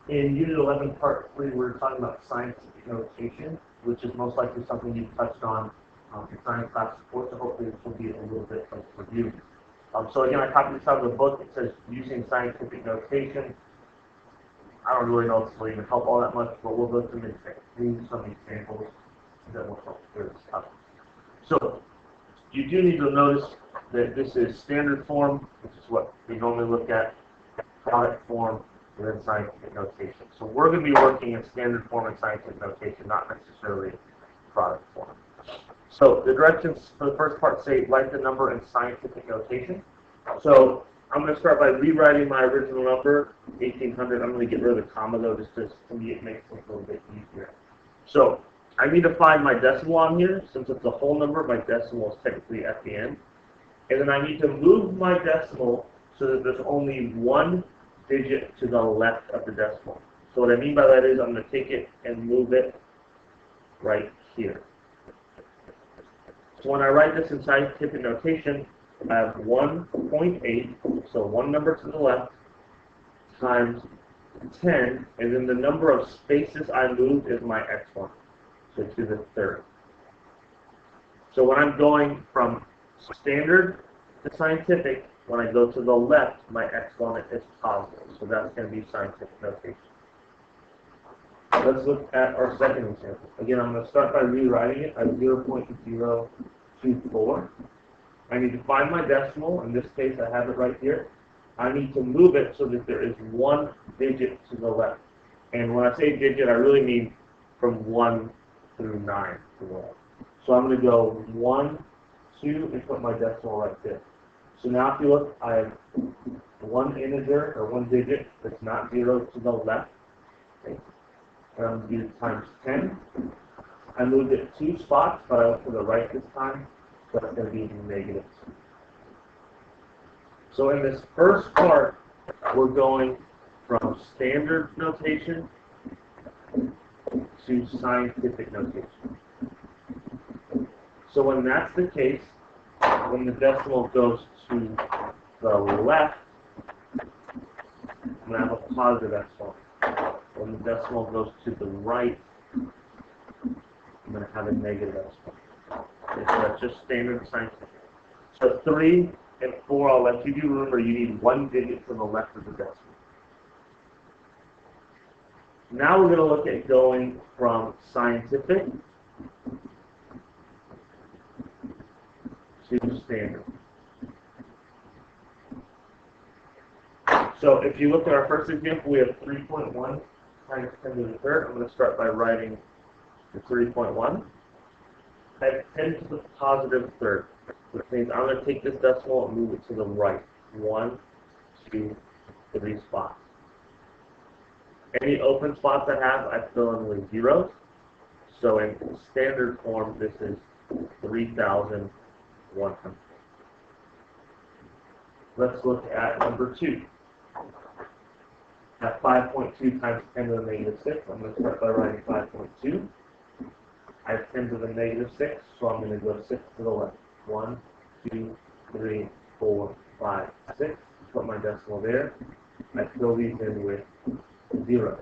In Unit 11, Part 3, we're talking about scientific notation, which is most likely something you touched on in science class before, so hopefully this will be a little bit of review. So again, I copied this out of the book. It says using scientific notation. I don't really know if this will even help all that much, but we'll go through some examples that will help clear this up. So you do need to notice that this is standard form, which is what we normally look at, product form, and then scientific notation. So we're going to be working in standard form and scientific notation, not necessarily product form. So the directions for the first part say write the number in scientific notation. So I'm going to start by rewriting my original number, 1800. I'm going to get rid of the comma though, just to me it makes things a little bit easier. So I need to find my decimal on here. Since it's a whole number, my decimal is technically at the end. And then I need to move my decimal so that there's only one digit to the left of the decimal. So what I mean by that is I'm going to take it and move it right here. So when I write this in scientific notation, I have 1.8, so one number to the left, times 10, and then the number of spaces I moved is my exponent, so to the third. So when I'm going from standard to scientific, when I go to the left, my exponent is positive, so that's going to be scientific notation. Let's look at our second example. Again, I'm going to start by rewriting it as 0.024. I need to find my decimal. In this case, I have it right here. I need to move it so that there is one digit to the left. And when I say digit, I really mean from 1 through 9 to the left. So I'm going to go 1, 2, and put my decimal right there. So now if you look, I have one integer, or one digit, that's not 0 to the left. Okay. And I'm going to do times 10. I moved it 2 spots, but I went to the right this time, so that's going to be negative. So in this first part, we're going from standard notation to scientific notation. So when that's the case, when the decimal goes to the left, I'm going to have a positive exponent. When the decimal goes to the right, I'm going to have a negative exponent. Okay, so that's just standard scientific. So 3 and 4, I'll let you do. Remember, you need one digit to the left of the decimal. Now we're going to look at going from scientific to standard. So if you look at our first example, we have 3.1 times 10 to the third. I'm going to start by writing the 3.1. I have 10 to the positive third, which means I'm going to take this decimal and move it to the right. 1, 2, 3 spots. Any open spots I have, I fill in with zeros. So in standard form, this is 3,100. Let's look at number 2. At 5.2 times 10 to the negative 6, I'm going to start by writing 5.2. I have 10 to the negative 6, so I'm going to go 6 to the left. 1, 2, 3, 4, 5, 6. Put my decimal there. I fill these in with 0.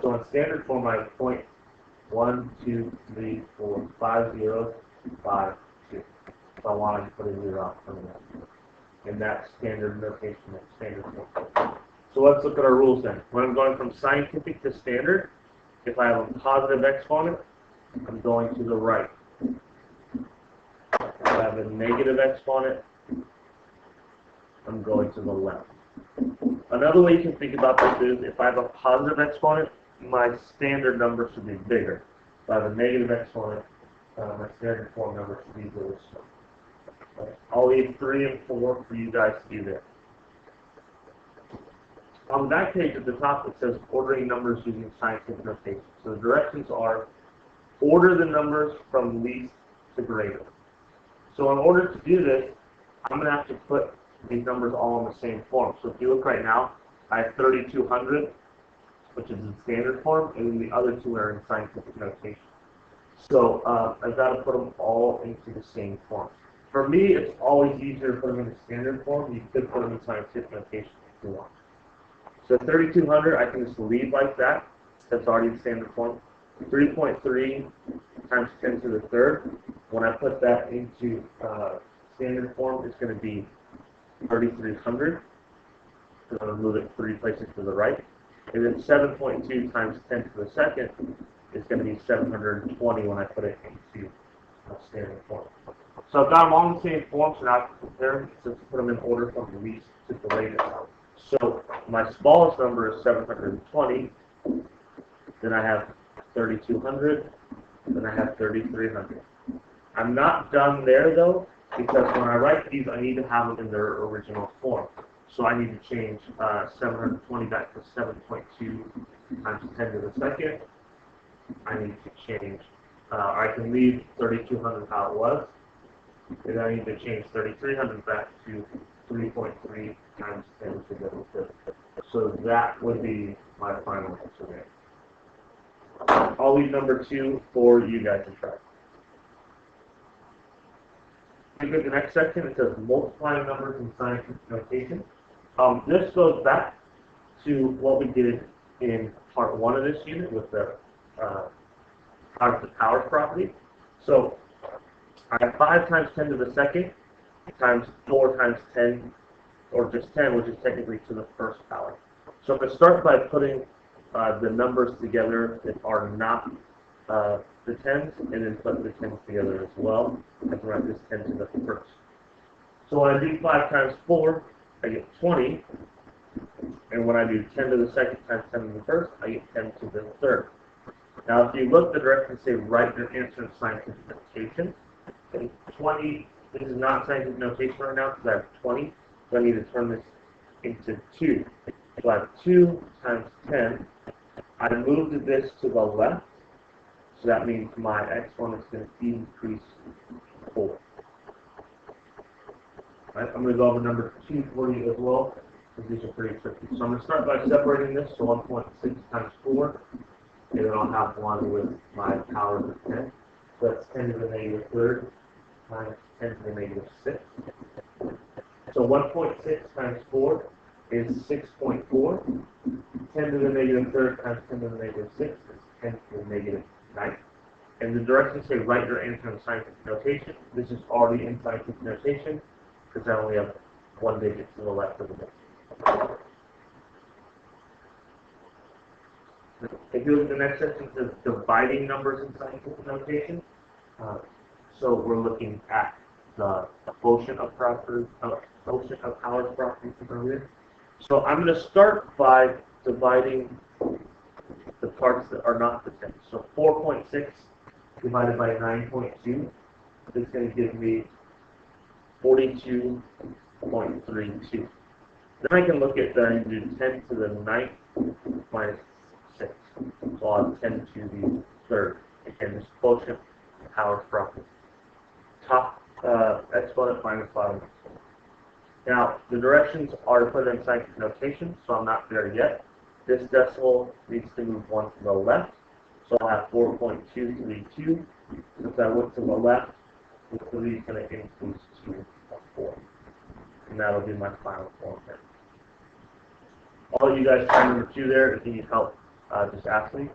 So in standard form, I have 1, 2, 3, 4, 5 zeros, 5, 2. So I want to put a 0 out from that. And that's standard notation, that's standard form. So let's look at our rules then. When I'm going from scientific to standard, if I have a positive exponent, I'm going to the right. If I have a negative exponent, I'm going to the left. Another way you can think about this is if I have a positive exponent, my standard number should be bigger. If I have a negative exponent, my standard form number should be really small. Okay. I'll leave 3 and 4 for you guys to do there. On the back page at the top, it says ordering numbers using scientific notation. So the directions are order the numbers from least to greater. So in order to do this, I'm going to have to put these numbers all in the same form. So if you look right now, I have 3,200, which is in standard form, and then the other two are in scientific notation. So I've got to put them all into the same form. For me, it's always easier to put them in the standard form. You could put them in scientific notation if you want. So 3,200, I can just leave like that. That's already the standard form. 3.3 times 10 to the third. When I put that into standard form, it's going to be 3,300. So I'm going to move it 3 places to the right. And then 7.2 times 10 to the second is going to be 720 when I put it into standard form. So I've got them all in the same form, so now I can compare them, so to put them in order from the least to the latest. So my smallest number is 720, then I have 3,200, then I have 3,300. I'm not done there though, because when I write these, I need to have them in their original form. So I need to change 720 back to 7.2 times 10 to the second. I need to change, I can leave 3,200 how it was, and I need to change 3,300 back to 3.3 times 10 to the third. So that would be my final answer there. I'll leave number 2 for you guys to try. We go to the next section. It says multiplying numbers in scientific notation. This goes back to what we did in part 1 of this unit with the powers property. So I have 5 times 10 to the second times 4 times 10, or just 10, which is technically to the first power. So I'm going to start by putting the numbers together that are not the 10s, and then put the 10s together as well. I can write this 10 to the first. So when I do 5 times 4, I get 20. And when I do 10 to the second times 10 to the first, I get 10 to the third. Now, if you look at the directions say write your answer in scientific notation, 20, this is not scientific notation right now because I have 20, so I need to turn this into 2. So I have 2 times 10. I moved this to the left, so that means my exponent is going to decrease 4. Right, I'm going to go over number 2 for you as well, because these are pretty tricky. So I'm going to start by separating this, so 1.6 times 4, and then I'll have 1 with my powers of 10. So that's 10 to the negative third times 10 to the negative 6. So 1.6 times 4 is 6.4. 10 to the negative third times 10 to the negative 6 is 10 to the negative 9. And the directions say write your answer in scientific notation. This is already in scientific notation because I only have 1 digit to the left of the digit. If you look at the next section, it says dividing numbers in scientific notation. So we're looking at the quotient of powers properties earlier. So I'm going to start by dividing the parts that are not the 10. So 4.6 divided by 9.2 is going to give me 42.32. Then I can look at the 10 to the 9th minus 6. So I'll have 10 to the third. Again, this quotient powers property. Top exponent minus bottom exponent. Now, the directions are to put in scientific notation, so I'm not there yet. This decimal needs to move 1 to the left, so I'll have 4.232. Since I went to the left, the 3 is going to increase to 4. And that'll be my final form there. All you guys try number 2 there. If you need help, just ask me.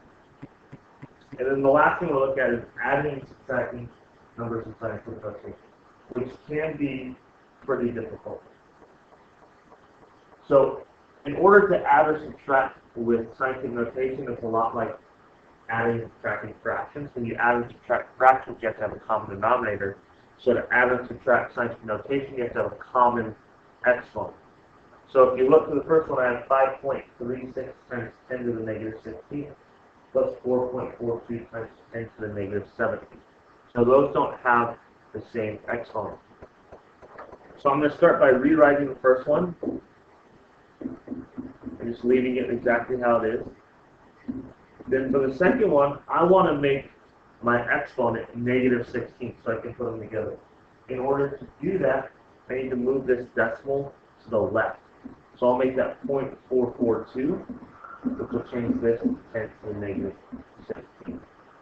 And then the last thing we'll look at is adding and subtracting numbers in scientific notation, which can be pretty difficult. So, in order to add or subtract with scientific notation, it's a lot like adding and subtracting fractions. When you add and subtract fractions, you have to have a common denominator. So to add and subtract scientific notation, you have to have a common exponent. So if you look at the first one, I have 5.36 times 10 to the negative 16 plus 4.42 times 10 to the negative 17. So those don't have the same exponent. So I'm going to start by rewriting the first one and just leaving it exactly how it is. Then for the second one, I want to make my exponent negative 16 so I can put them together. In order to do that, I need to move this decimal to the left. So I'll make that 0.442, which will change this to 10 to the negative 16.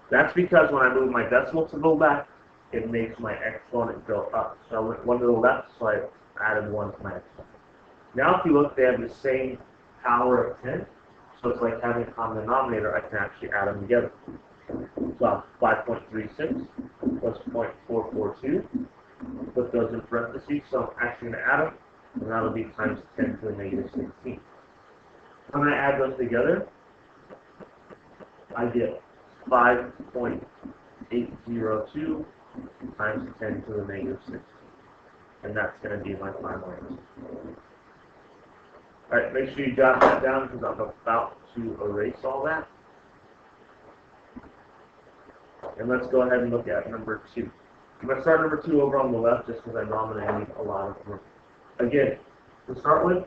That's because when I move my decimal to the left, it makes my exponent go up. So I went 1 to the left, so I added 1 to my exponent. Now if you look, they have the same power of 10. So it's like having a common denominator, I can actually add them together. So 5.36 plus 0.442. Put those in parentheses, so I'm actually going to add them, and that'll be times 10 to the negative 16. When I add those together, I get 5.802 times 10 to the negative 16. And that's going to be my final answer. Alright, make sure you jot that down because I'm about to erase all that. And let's go ahead and look at number 2. I'm going to start number 2 over on the left just because I know I'm going to need a lot of room. Again, to start with,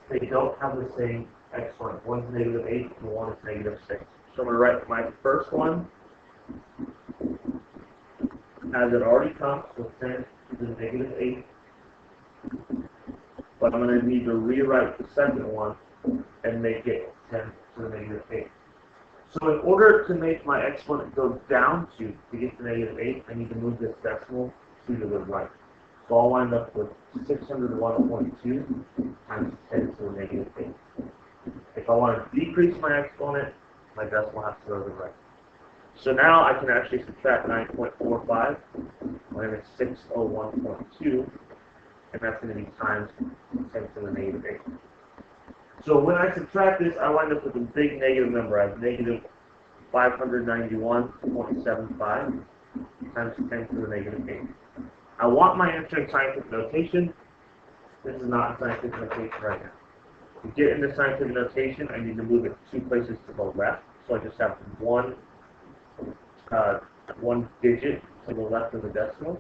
they don't have the same exponent. One's negative 8 and one is negative 6. So I'm going to write my first one as it already comes with 10 to the negative 8. But I'm going to need to rewrite the second one and make it 10 to the negative 8. So in order to make my exponent go down to get to negative 8, I need to move this decimal to the right. So I'll wind up with 601.2 times 10 to the negative 8. If I want to decrease my exponent, my decimal has to go to the right. So now I can actually subtract 9.45 minus 601.2, and that's going to be times 10 to the negative 8. So when I subtract this, I wind up with a big negative number. I have negative 591.75 times 10 to the negative 8. I want my answer in scientific notation. This is not in scientific notation right now. To get into scientific notation, I need to move it 2 places to the left. So I just have one digit to the left of the decimal.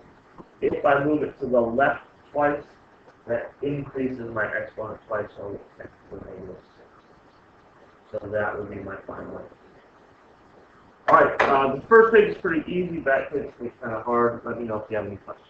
If I move it to the left twice, that increases my exponent twice, so it's 10 to the negative 6. So that would be my final answer. Alright, the first page is pretty easy, back page is kind of hard. Let me know if you have any questions.